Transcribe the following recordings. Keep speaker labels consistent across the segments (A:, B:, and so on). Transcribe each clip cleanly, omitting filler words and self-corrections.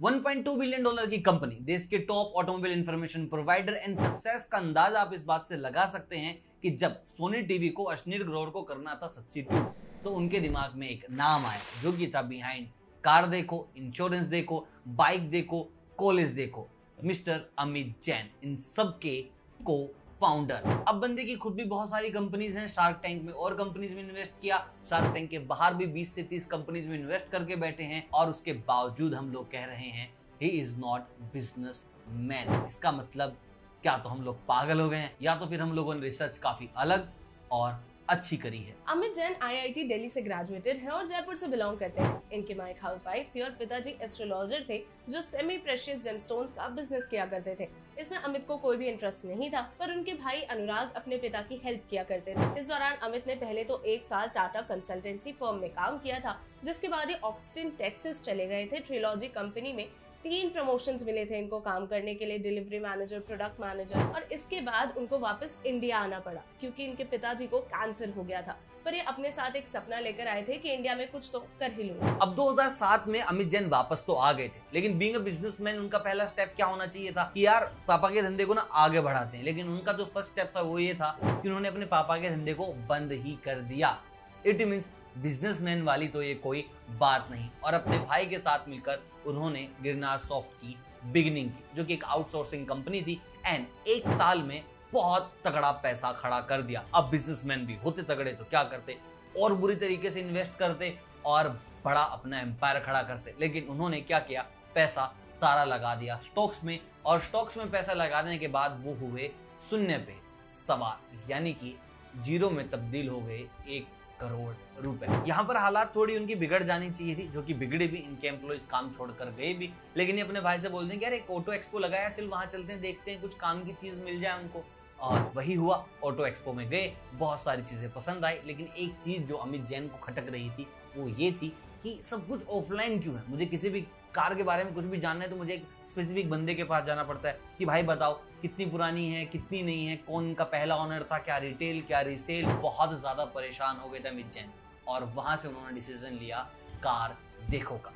A: $1.2 billion की company, देश के top automobile information provider and success का अंदाजा आप इस बात से लगा सकते हैं कि जब सोनी टीवी को अश्नीर ग्रोवर को करना था सब्स्टिट्यूट, तो उनके दिमाग में एक नाम आया जो कि था बिहाइंड कार देखो, इंश्योरेंस देखो, बाइक देखो, कॉलेज देखो, मिस्टर अमित जैन, इन सब के को फाउंडर। अब बंदे की खुद भी बहुत सारी कंपनीज हैं, शार्क टैंक में और कंपनीज में इन्वेस्ट किया, शार्क टैंक के बाहर भी 20 से 30 कंपनीज में इन्वेस्ट करके बैठे हैं, और उसके बावजूद हम लोग कह रहे हैं he is not business man. इसका मतलब क्या तो हम लोग पागल हो गए हैं, या तो फिर हम लोगों ने रिसर्च काफी अलग और अच्छी करी है।
B: अमित जैन IIT दिल्ली से ग्रेजुएटेड है और जयपुर से बिलोंग करते हैं। इनकी मां एक हाउसवाइफ थी और पिताजी एस्ट्रोलॉजर थे जो सेमी प्रेशियस जेमस्टोन्स का बिजनेस किया करते थे। इसमें अमित को कोई भी इंटरेस्ट नहीं था, पर उनके भाई अनुराग अपने पिता की हेल्प किया करते थे। इस दौरान अमित ने पहले तो 1 साल टाटा कंसल्टेंसी फर्म में काम किया था, जिसके बाद ही ऑक्सटिन टेक्सास चले गए थे। ट्रिलॉजी कंपनी में 3 प्रमोशंस मिले थे इनको काम करने के लिए, डिलीवरी मैनेजर, प्रोडक्ट मैनेजर, और इसके बाद उनको वापस इंडिया आना पड़ा क्योंकि इनके पिताजी को कैंसर हो गया था। पर ये अपने साथ एक सपना लेकर आए थे कि इंडिया में कुछ तो कर ही लूंगा।
A: अब 2007 में अमित जैन वापस तो आ गए थे, लेकिन बीइंग अ बिजनेसमैन उनका पहला स्टेप क्या होना चाहिए था कि यार पापा के धंधे को ना आगे बढ़ाते हैं। लेकिन उनका जो फर्स्ट स्टेप था वो ये था कि उन्होंने अपने पापा के धंधे को बंद ही कर दिया। इट मीन्स बिजनेसमैन वाली तो ये कोई बात नहीं, और अपने भाई के साथ मिलकर उन्होंने गिरनार सॉफ्ट की बिगिनिंग की, जो कि एक आउटसोर्सिंग कंपनी थी, एंड 1 साल में बहुत तगड़ा पैसा खड़ा कर दिया। अब बिजनेसमैन भी होते तगड़े तो क्या करते, और बुरी तरीके से इन्वेस्ट करते और बड़ा अपना एम्पायर खड़ा करते। लेकिन उन्होंने क्या किया, पैसा सारा लगा दिया स्टॉक्स में, और स्टॉक्स में पैसा लगा देने के बाद वो हुए शून्य पे सवार, यानी कि जीरो में तब्दील हो गए 1 करोड़ रुपए। यहाँ पर हालात थोड़ी उनकी बिगड़ जानी चाहिए थी, जो कि बिगड़ी भी, इनके एम्प्लॉइज काम छोड़कर गए भी। लेकिन ये अपने भाई से बोलते हैं कि यार एक ऑटो एक्सपो लगाया, चल वहां चलते हैं, देखते हैं कुछ काम की चीज मिल जाए उनको। और वही हुआ, ऑटो एक्सपो में गए, बहुत सारी चीजें पसंद आई। लेकिन एक चीज जो अमित जैन को खटक रही थी वो ये थी कि सब कुछ ऑफलाइन क्यों है। मुझे किसी भी कार के बारे में कुछ भी जानना है तो मुझे एक स्पेसिफिक बंदे के पास जाना पड़ता है कि भाई बताओ कितनी पुरानी है, कितनी नहीं है, कौन का पहला ऑनर था, क्या रिटेल क्या रीसेल। बहुत ज्यादा परेशान हो गए थे अमित जैन, और वहां से उन्होंने डिसीजन लिया कार देखो का।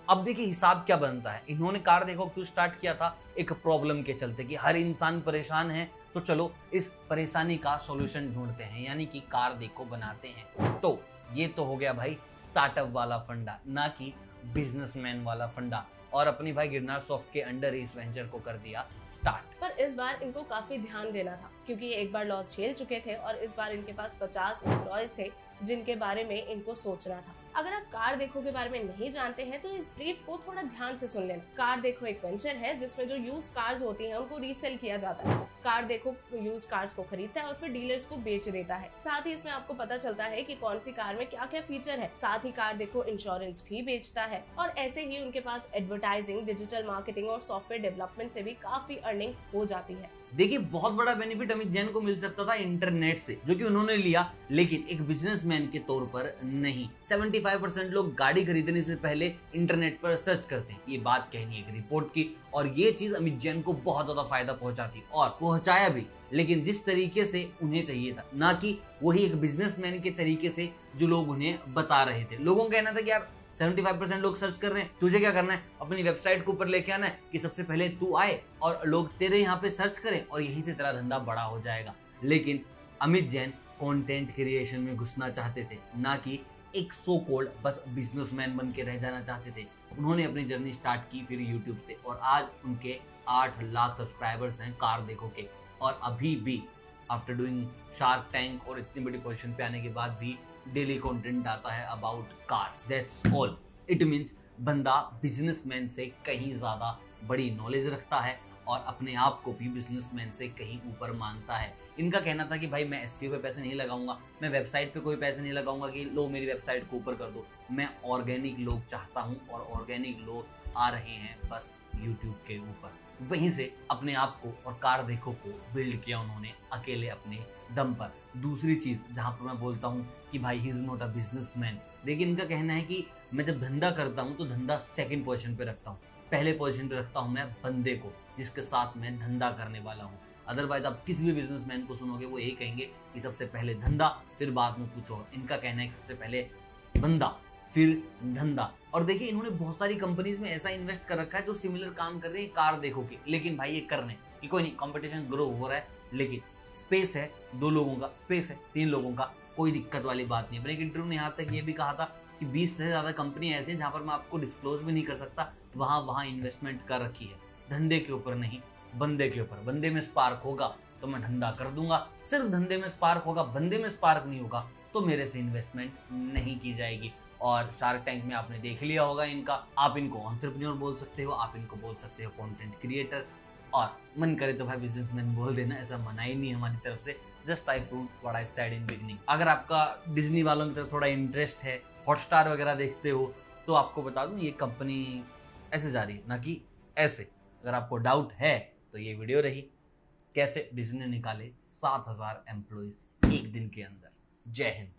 A: अब देखिए हिसाब क्या बनता है। इन्होंने कार देखो क्यों स्टार्ट किया था, एक प्रॉब्लम के चलते कि हर इंसान परेशान है, तो चलो इस परेशानी का सॉल्यूशन ढूंढते हैं, यानी कि कार देखो बनाते हैं। तो ये तो हो गया भाई स्टार्टअप वाला फंडा, ना कि बिजनेसमैन वाला फंडा, और अपनी भाई गिरनार सॉफ्ट के अंडर इस वेंचर को कर दिया स्टार्ट।
B: पर इस बार इनको काफी ध्यान देना था क्योंकि ये एक बार लॉस झेल चुके थे और इस बार इनके पास 50 एम्प्लॉयज थे जिनके बारे में इनको सोचना था। अगर आप कार देखो के बारे में नहीं जानते हैं तो इस ब्रीफ को थोड़ा ध्यान से सुन लेना। कार देखो एक वेंचर है जिसमें जो यूज कार्स होती हैं उनको रीसेल किया जाता है। कार देखो यूज कार्स को खरीदता है और फिर डीलर्स को बेच देता है। साथ ही इसमें आपको पता चलता है कि कौन सी कार में क्या क्या फीचर है। साथ ही कार देखो इंश्योरेंस भी बेचता है, और ऐसे ही उनके पास एडवर्टाइजिंग, डिजिटल मार्केटिंग और सॉफ्टवेयर डेवलपमेंट से भी काफी अर्निंग हो जाती है।
A: देखिए बहुत बड़ा बेनिफिट अमित जैन को मिल सकता था इंटरनेट से, जो कि उन्होंने लिया, लेकिन एक बिजनेसमैन के तौर पर नहीं। 75% लोग गाड़ी खरीदने से पहले इंटरनेट पर सर्च करते हैं, ये बात कहनी है एक रिपोर्ट की, और ये चीज अमित जैन को बहुत ज्यादा फायदा पहुंचाती और पहुंचाया भी, लेकिन जिस तरीके से उन्हें चाहिए था, ना कि वही एक बिजनेसमैन के तरीके से जो लोग उन्हें बता रहे थे। लोगों का कहना था कि यार 75% लोग सर्च कर रहे हैं, तुझे क्या करना है, अपनी वेबसाइट के ऊपर लेके आना है कि सबसे पहले तू आए और लोग तेरे यहाँ पे सर्च करें और यहीं से तेरा धंधा बड़ा हो जाएगा। लेकिन अमित जैन कंटेंट क्रिएशन में घुसना चाहते थे, ना कि एक सो कॉल्ड बस बिजनेसमैन बन के रह जाना चाहते थे। उन्होंने अपनी जर्नी स्टार्ट की फिर यूट्यूब से, और आज उनके 8 लाख सब्सक्राइबर्स हैं कार देखो के, और अभी भी आफ्टर डूइंग शार्क टैंक और इतनी बड़ी पोजीशन पे आने के बाद भी डेली कंटेंट आता है about cars. That's all. It means बंदा बिजनेसमैन से कहीं ज्यादा बड़ी नॉलेज रखता है और अपने आप को भी बिजनेसमैन से कहीं ऊपर मानता है। इनका कहना था कि भाई मैं एसईओ पे पैसे नहीं लगाऊंगा, मैं वेबसाइट पे कोई पैसे नहीं लगाऊंगा कि लो मेरी वेबसाइट को ऊपर कर दो। मैं ऑर्गेनिक लोग चाहता हूं, और ऑर्गेनिक लोग आ रहे हैं बस यूट्यूब के ऊपर। वहीं से अपने आप को और कार देखो को बिल्ड किया उन्होंने अकेले अपने दम पर। दूसरी चीज जहां पर मैं बोलता हूं कि भाई he is not a businessman, लेकिन इनका कहना है कि मैं जब धंधा करता हूं तो धंधा सेकंड पोजीशन पे रखता हूं, पहले पोजीशन पे रखता हूं मैं बंदे को जिसके साथ मैं धंधा करने वाला हूं। अदरवाइज आप किसी भी बिजनेसमैन को सुनोगे वो यही कहेंगे कि सबसे पहले धंधा फिर बाद में कुछ और। इनका कहना है कि सबसे पहले बंदा फिर धंधा। और देखिए इन्होंने बहुत सारी कंपनीज में ऐसा इन्वेस्ट कर रखा है जो सिमिलर काम कर रहे हैं कार देखो के, लेकिन भाई ये करने कि कोई नहीं, कंपटीशन ग्रो हो रहा है, लेकिन स्पेस है 2 लोगों का, स्पेस है 3 लोगों का, कोई दिक्कत वाली बात नहीं। अपने एक इंटरव्यू में यहाँ तक ये भी कहा था कि 20 से ज़्यादा कंपनी ऐसी हैं जहाँ पर मैं आपको डिस्क्लोज भी नहीं कर सकता, वहाँ इन्वेस्टमेंट कर रखी है। धंधे के ऊपर नहीं, बंदे के ऊपर। बंदे में स्पार्क होगा तो मैं धंधा कर दूंगा, सिर्फ धंधे में स्पार्क होगा, बंदे में स्पार्क नहीं होगा तो मेरे से इन्वेस्टमेंट नहीं की जाएगी। और शार्क टैंक में आपने देख लिया होगा इनका, आप इनको एंटरप्रेन्योर बोल सकते हो, आप इनको बोल सकते हो कंटेंट क्रिएटर, और मन करे तो भाई बिजनेसमैन बोल देना, ऐसा मना ही नहीं हमारी तरफ से। Just I prove what I said in beginning. अगर आपका डिज्नी वालों की तरफ थोड़ा इंटरेस्ट है, हॉटस्टार वगैरह देखते हो, तो आपको बता दूं ये कंपनी ऐसे जा रही है ना कि ऐसे। अगर आपको डाउट है तो ये वीडियो रही, कैसे डिज्नी ने निकाले 7,000 एम्प्लॉइज एक दिन के अंदर। जय हिंद।